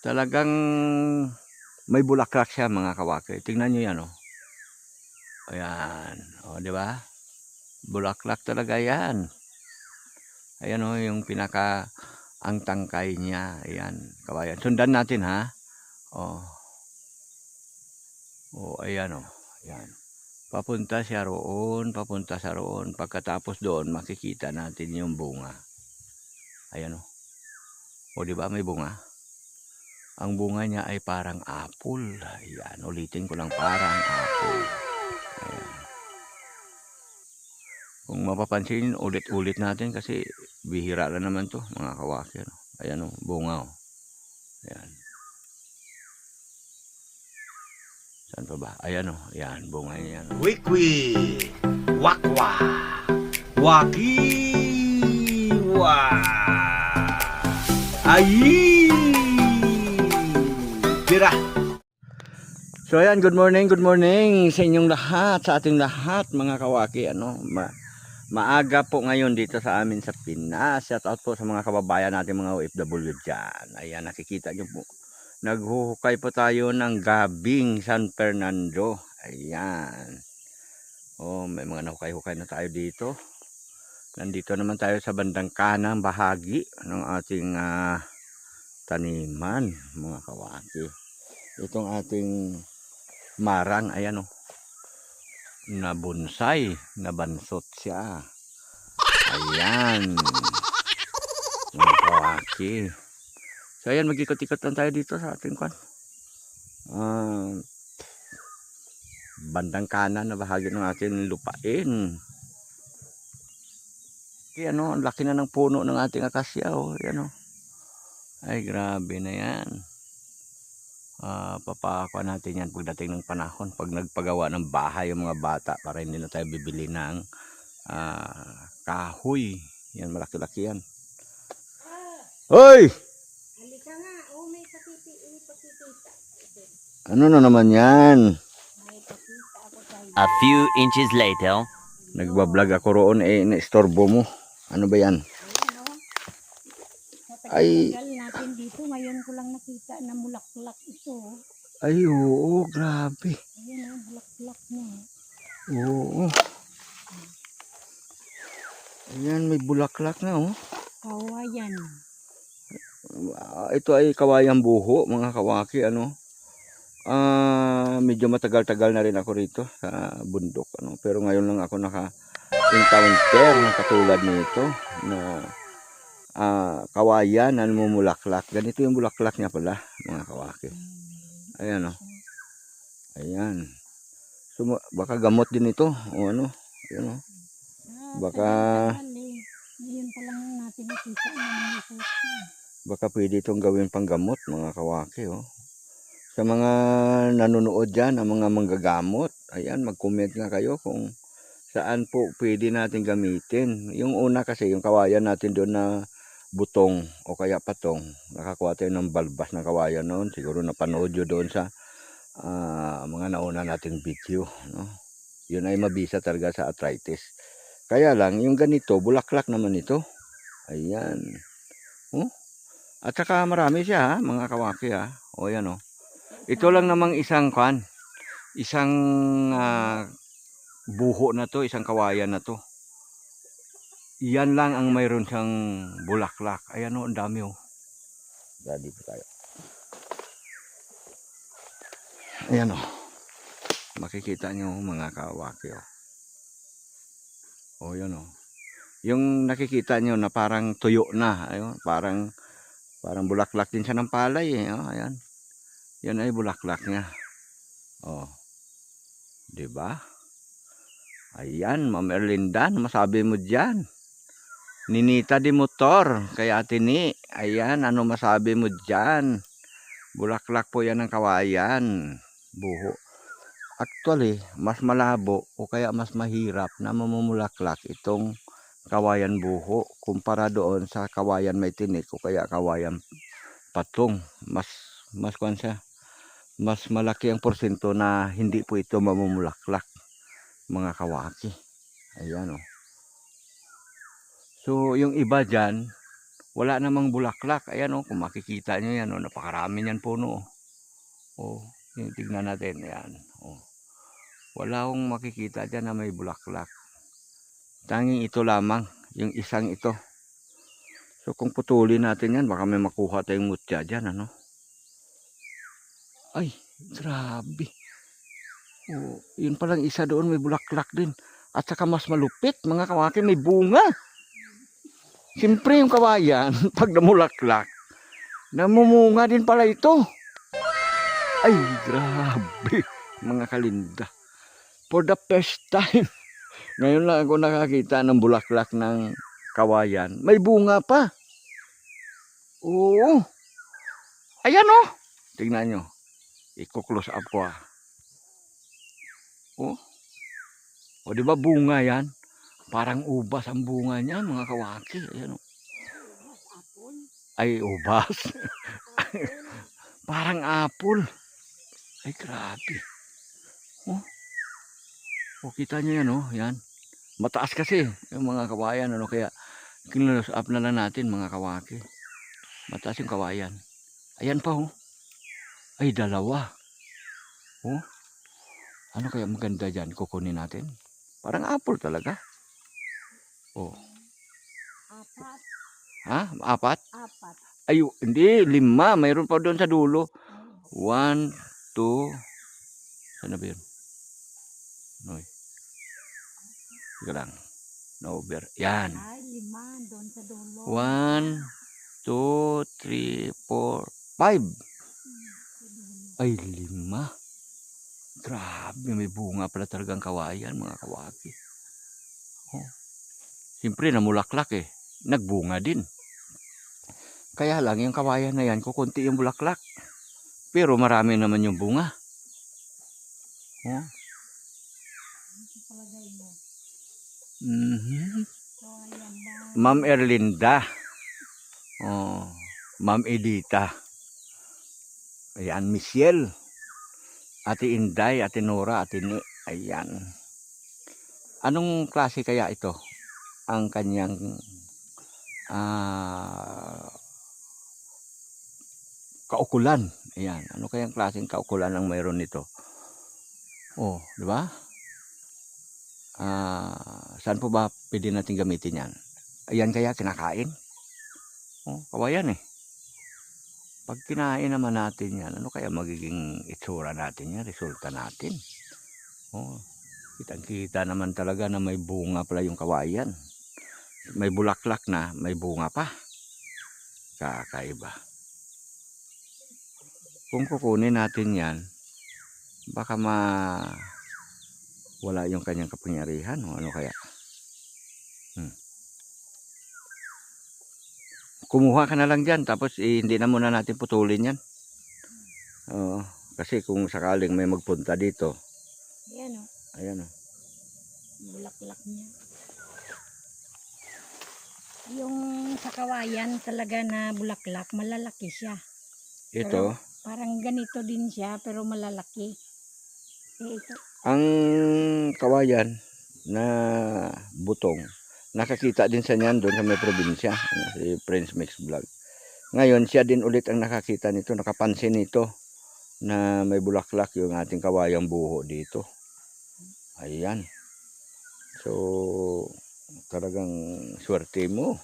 Talagang may bulaklak siya mga kawaki. Tingnan nyo yan, oh. Ayan. O, di ba? Bulaklak talaga yan. Ayan, oh, yung pinaka ang tangkay niya. Ayan, kawayan. Sundan natin, ha? Oh. Oh, ayan, oh. Ayan. Papunta siya roon, papunta sa roon. Pagkatapos doon, makikita natin yung bunga. Ayan, oh. O, di ba? May bunga. Ang bunga niya ay parang apple. Ayan, ulitin ko lang, parang apple. Ayan. Kung mapapansin, ulit-ulit natin kasi bihira lang naman to mga kawaki. Ano? Ayan, oh, bunga. Oh. Ayan. Saan pa ba? Ayan, oh. Ayan, bunga niya. Wikwi, wakwa, wakiwa, ayi, tira. So ayan, good morning sa inyong lahat, sa ating lahat mga kawaki. Ano, maaga po ngayon dito sa amin sa Pinas. Shout out po sa mga kababayan natin mga OFW dyan. Ayan, nakikita nyo po. Naghuhukay po tayo ng gabing San Fernando. Ayan. Oh, may mga nahukay-hukay na tayo dito. Nandito naman tayo sa bandang kanang bahagi ng ating taniman mga kawaki. Itong ating marang, ayan, oh, na bonsai, na bansot siya. Ayan mga kawaki. So ayan, mag-ikot-ikot lang tayo dito sa ating bandang kanan na bahagi ng ating lupain. Okay, ano, ang laki na ng puno ng ating akasya, oh, ayan, oh. Ay, grabe na yan. Papakuha natin yan pagdating ng panahon, pag nagpagawa ng bahay yung mga bata, para hindi na tayo bibili ng kahoy. Yan, malaki-laki yan. Hoy! Halika nga, oh, may pakikita. Ano na naman yan? May pakita ako tayo. A few inches later. Nagbablog ako roon, na-istorbo mo. Ano ba yan? Ayan, oh. Sa Ay. tagal natin dito, ngayon ko lang nakita na mulaklak ito. Ay, oo, grabe. Ayan, oh, bulaklak niya. Oo. Ayan, may bulaklak na, oh. Kawayan. Ito ay kawayang buho, mga kawaki, ano. Medyo matagal-tagal na rin ako rito sa bundok, ano. Pero ngayon lang ako naka-encounter na katulad nito na kawayan na namumulaklak. Ganito yung bulaklak niya pala, mga kawaki. Ayan, oh. Ayan. So, baka gamot din ito, o ano. Ayan, oh. Baka Ngayon pa lang natin nakita na mulaklak niya. Baka pwede itong gawin pang gamot, mga kawaki, oh. Sa mga nanonood dyan, ang mga manggagamot, ayan, mag-comment nga kayo kung saan po pwede natin gamitin. Yung una kasi, yung kawayan natin doon na butong o kaya patong, nakakuha tayo ng balbas na kawayan noon. Siguro napanood nyo doon sa mga nauna nating video, no? Yun ay mabisa talaga sa arthritis. Kaya lang, yung ganito, bulaklak naman ito. Ayan. Oh. At saka marami siya, ha, mga kawaki, ha. O yan, oh. Ito lang namang isang buho na to, isang kawayan na to. Yan lang ang mayroon siyang bulaklak. Ayan, oh, ang dami, oh. Dito tayo. Ayan, oh. Makikita nyo mga kawaki, oh. O yan, oh. Yung nakikita nyo na parang tuyo na, ayun, parang bulaklak din siya ng palay, eh. Oh, ayan. Yan ay bulaklak niya. Oh. 'Di ba? Ayan, Ma'am Erlinda, ano masabi mo diyan? Ninita di motor, kay Ate Ni. Ayan, ano masabi mo diyan? Bulaklak po 'yan ng kawayan, buho. Actually, mas malabo o kaya mas mahirap na mamumulaklak itong kawayan buho kumpara doon sa kawayan may tinik o kaya kawayan patong. Mas kuan siya. Mas malaki ang porsyento na hindi po ito mamumulaklak, mga kawaki. Ayan, oh. So yung iba dyan, wala namang bulaklak. Ayan oh, kung makikita nyo yan, oh, napakarami niyan puno. Oh, tignan natin, yan. Oh. Wala akong makikita dyan na may bulaklak. Tanging ito lamang, yung isang ito. So kung putulin natin yan, baka may makuha tayong mutya dyan, ano? Ay, grabe. Oh, yun palang isa doon, may bulaklak din. At saka mas malupit, mga kawaki, may bunga. Siyempre yung kawayan, pag namulaklak, namumunga din pala ito. Ay, grabe, mga kalinda. For the first time, ngayon lang ako nakakita ng bulaklak ng kawayan. May bunga pa. Oo. Ayan oh. Tingnan nyo. Iko-close up ko ah. Oh. O di ba bunga yan? Parang ubas ang bunga niya, mga kawaki. Ayan oh. Ay, ubas. Parang apple. Ay, grabe. Oh. O, kita nyo yan, oh. Yan. Mataas kasi yung mga kawayan, ano. Kaya, kinlose up na lang natin, mga kawaki. Mataas yung kawayan. Ayan pa, oh. Ay, dalawa. Oh. Ano kaya maganda dyan? Kukunin natin. Parang apple talaga. Oh. Apat. Ha? Apat? Apat. Ay, hindi. 5. Mayroon pa doon sa dulo. 1, 2. Saan na ba yun? Noy. Sige lang. No-over. Yan. Ay, 5 doon sa dulo. 1, 2, 3, 4, 5. Ay, 5. Grabe, may bunga pala talagang kawayan, mga kawaki. Oh. Siyempre, namulaklak eh. Nagbunga din. Kaya lang, yung kawayan na yan, kukunti yung bulaklak. Pero marami naman yung bunga. Oh. Palagay mo. So, ayan ba? Ma'am Erlinda. Oh. Ma'am Edita. Ayan, Michelle. Ate Inday, Ate Nora, Ate Ni. Ayan. Anong klase kaya ito? Ang kanyang kaukulan. Ayan. Ano kayang klaseng kaukulan ang mayroon nito? Oh, di ba? Saan po ba pwede natin gamitin yan? Ayan kaya kinakain? Oh, kawayan eh. Pag kinain naman natin yan, ano kaya magiging itsura natin yan? Resulta natin. Oh, kitang-kita naman talaga na may bunga pala yung kawayan. May bulaklak na, may bunga pa. Kakaiba. Kung kukunin natin yan, baka wala yung kanyang kapangyarihan o ano kaya. Kumuha ka na lang dyan, tapos hindi na muna natin putulin yan. Oo, kasi kung sakaling may magpunta dito. Ayan o. Ayan o. Bulaklak niya. Yung sa kawayan talaga na bulaklak, malalaki siya. Ito, Pero parang ganito din siya, pero malalaki. Ito. ang kawayan na butong, nakakita din sa niyan doon sa may probinsya, si Prince Mix Vlog. Ngayon, siya din ulit ang nakakita nito, nakapansin nito na may bulaklak yung ating kawayang buho dito. Ayan. So, talagang swerte mo.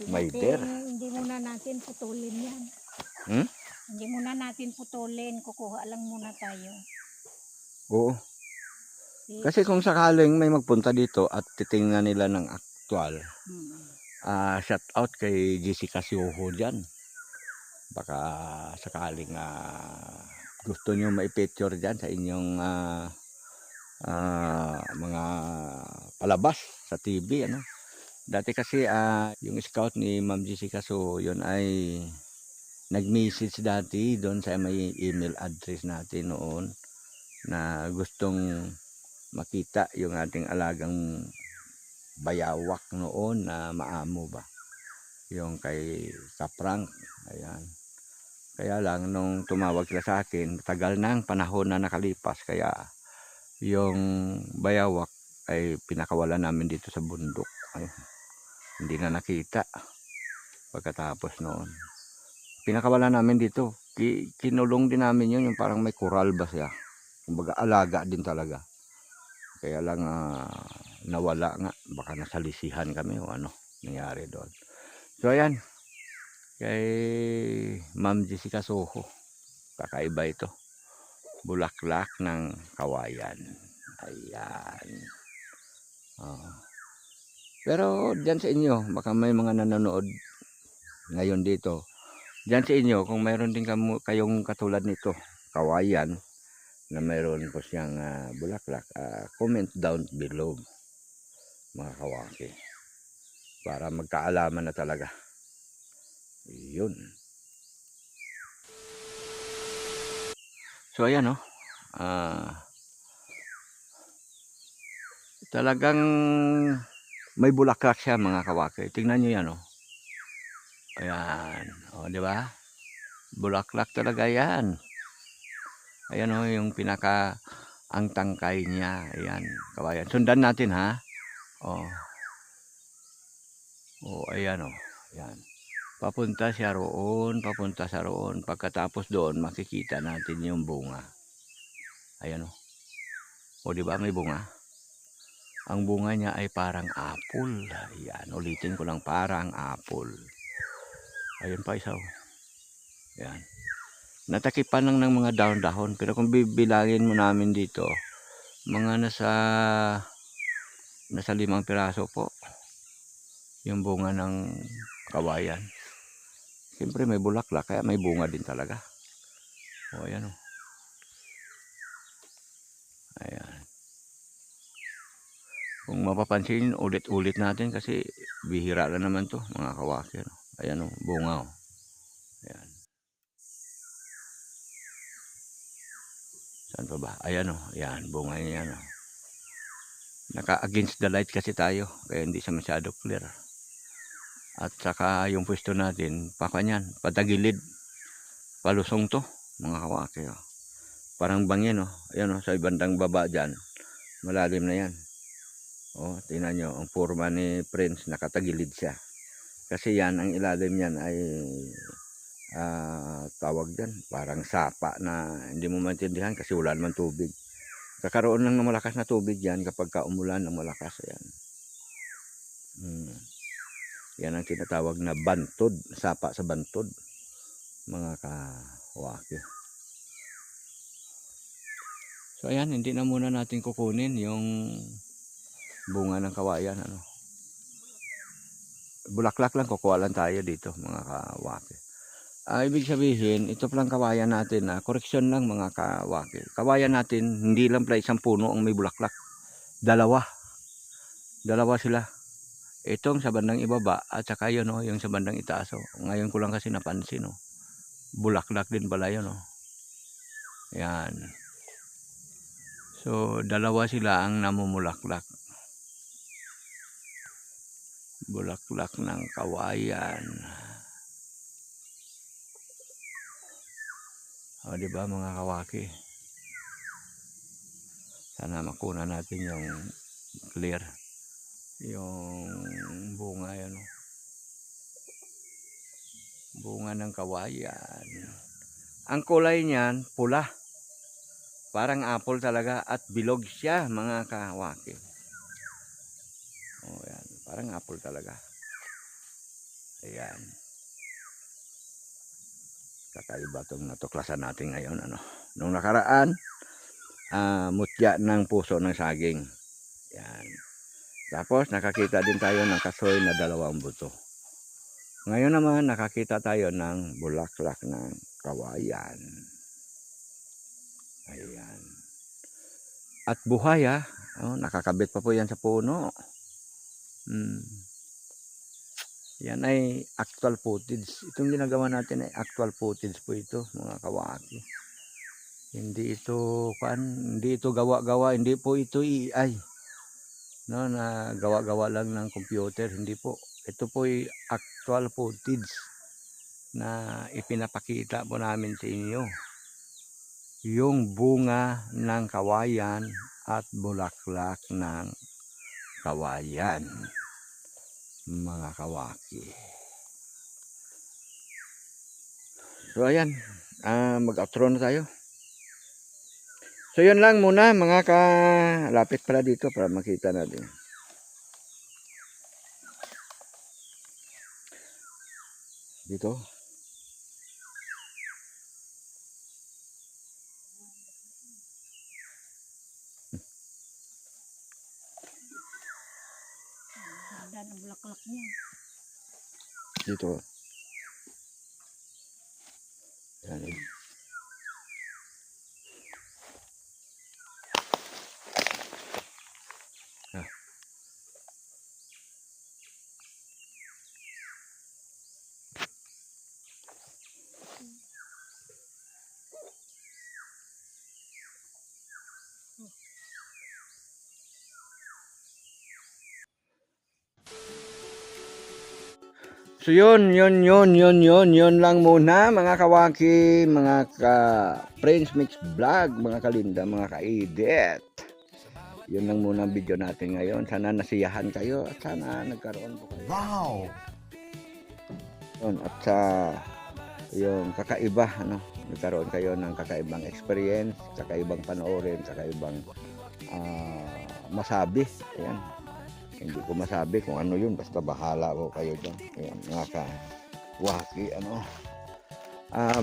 Hindi muna natin putulin yan. Hmm? Hindi muna natin putulin, kukuha lang muna tayo. Oo. Kasi kung sakaling may magpunta dito at titingnan nila ng aktual, shout out kay Jessica Sioho dyan. Baka sakaling gusto nyo mai-picture dyan sa inyong mga palabas sa TV. Ano? Dati kasi yung scout ni Ma'am Jessica Sioho, yun ay nag-message dati doon sa may email address natin noon na gustong makita yung ating alagang bayawak noon na maamo ba, yung kay Kaprank. Ayan. Kaya lang nung tumawag sila sa akin, tagal ng panahon na nakalipas, kaya yung bayawak ay pinakawalan namin dito sa bundok. Ay, hindi na nakita. Pagkatapos noon, pinakawala namin dito. Kinulong din namin yun, yung parang may coral ba siya. Kumbaga alaga din talaga. Kaya lang nawala nga. Baka nasalisihan kami o ano nangyari doon. So ayan, kay Ma'am Jessica Soho. Kakaiba ito. Bulaklak ng kawayan. Ayan. Pero dyan sa inyo, baka may mga nanonood ngayon dito. Dyan sa inyo, kung mayroon din kayong katulad nito, kawayan, na mayroon po siyang bulaklak, comment down below, mga kawaki. Para magkaalaman na talaga. Yun. So ayan talagang may bulaklak siya, mga kawaki. Tingnan nyo yan Ayan. Di ba? Bulaklak talaga yan. Ayan yung ang tangkay niya. Ayan, kawayan. Sundan natin ha. Ayan Ayan. Papunta siya roon, papunta sa roon. Pagkatapos doon, makikita natin yung bunga. Ayan di ba may bunga? Ang bunga niya ay parang apple. Ayan, ulitin ko lang, parang apple. Ayan pa isa. Ayan. Natakipan lang ng mga dahon-dahon. Pero kung bibilangin mo namin dito, mga nasa 5 piraso po yung bunga ng kawayan. Siyempre may bulaklak, kaya may bunga din talaga. Ayan Ayan. Kung mapapansin, ulit-ulit natin kasi bihira lang naman to, mga kawaki. Ayan bunga Ayan. Saan pa ba? Ayan Ayan, bunga niya Naka-against the light kasi tayo, kaya hindi siya masyado clear. At saka yung pwesto natin, pakanyan, patagilid. Palusong to, mga kawaki. Parang bangin Ayan sa ibandang baba dyan. Malalim na yan. Tingnan nyo, ang forma ni Prince, nakatagilid siya. Kasi yan, ang ilalim yan ay tawag dyan, parang sapa na hindi mo maintindihan kasi wala naman tubig. Kakaroon lang ng malakas na tubig yan kapag umulan ng malakas. Ayan. Yan ang tinatawag na bantod, sapa sa bantod, mga kawaki. So ayan, hindi na muna natin kukunin yung bunga ng kawayan. Bulaklak lang, kukuha lang tayo dito, mga kawaki. Ibig sabihin, ito palang kawayan natin koreksyon lang, mga kawaki. Kawayan natin, hindi lang pala isang puno ang may bulaklak. Dalawa sila. Itong sa bandang ibaba at saka yun yung sa bandang itaas. Ngayon ko lang kasi napansin bulaklak din pala yun Ayan. So dalawa sila ang namumulaklak. Bulaklak ng kawayan. Diba, mga kawaki? Sana makuna natin yung clear yung bunga bunga ng kawayan. Ang kulay niyan pula, parang apple talaga, at bilog siya, mga kawaki. Yan, parang apple talaga. Ayan, kakaiba itong natuklasan natin ngayon nung nakaraan, mutya ng puso ng saging. Yan. Tapos nakakita din tayo ng kasoy na 2 buto. Ngayon naman nakakita tayo ng bulaklak ng kawayan. Ayan. At buhay nakakabit pa po yan sa puno. Yan ay actual footage. Itong ginagawa natin ay actual footage po ito, mga kawaki. Hindi ito gawa-gawa, hindi po ito AI. Na gawa-gawa lang ng computer, hindi po. Ito po ay actual footage na ipinapakita po namin sa inyo. Yung bunga ng kawayan at bulaklak ng kawayan, mga kawaki. So ayan, mag-outro na tayo. So yun lang muna mga lapit pala dito para makita natin. Dito. Ganda ng bulaklak niya. Dito. Yan. Ah. So yun lang muna mga kawaki, mga ka-Prince Mix Vlog, mga kalinda, mga ka-edit. Yun lang muna ang video natin ngayon. Sana nasiyahan kayo at sana nagkaroon po kayo. Wow! Yun, at yung kakaiba, nagkaroon kayo ng kakaibang experience, kakaibang panoorin, kakaibang masabi. Ayan. Hindi ko masabi kung ano yun, basta bahala po kayo dyan. Ayan, mga ka-waki,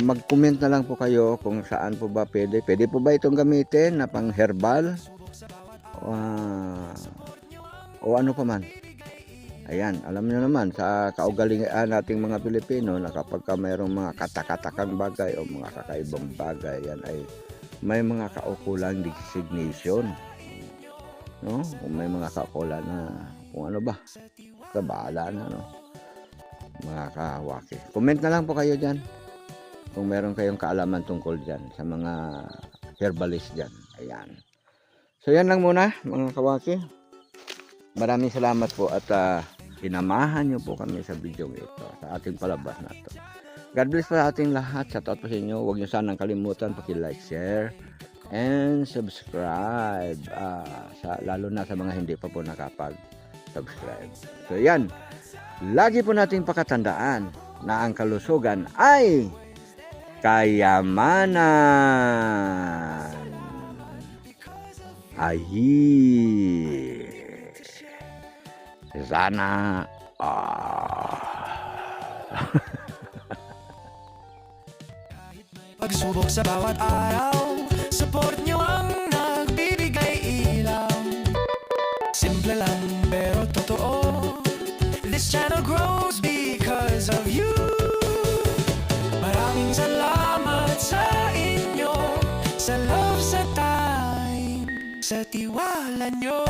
mag-comment na lang po kayo kung saan po ba pwede. Pwede po ba itong gamitin na pang herbal? O ano pa man? Ayan, alam nyo naman, sa kaugalingan nating mga Pilipino, na kapag mayroong mga katakatakang bagay o mga kakaibang bagay, yan ay may mga kaukulang designation. No? Kung may mga kaukulan na kung ano ba, basta bahala na, no? Mga kawaki. Comment na lang po kayo dyan kung meron kayong kaalaman tungkol dyan sa mga herbalist dyan. Ayan. So yan lang muna mga kawaki. Maraming salamat po at sinamahan nyo po kami sa video ito, sa ating palabas na ito. God bless po sa ating lahat. Shout out po sa inyo. Huwag nyo sanang kalimutan paki-like, share, and subscribe. Lalo na sa mga hindi pa po nakapag-subscribe. So yan. Lagi po nating pakatandaan na ang kalusugan ay kayamanan. Ahi. Sana pagsubok sa bawat araw, support nyo ang nagbibigay ilaw. Simple lang pero totoo, this channel grows because of you. Maraming salamat sa inyo, sa love, sa time, sa tiwala nyo.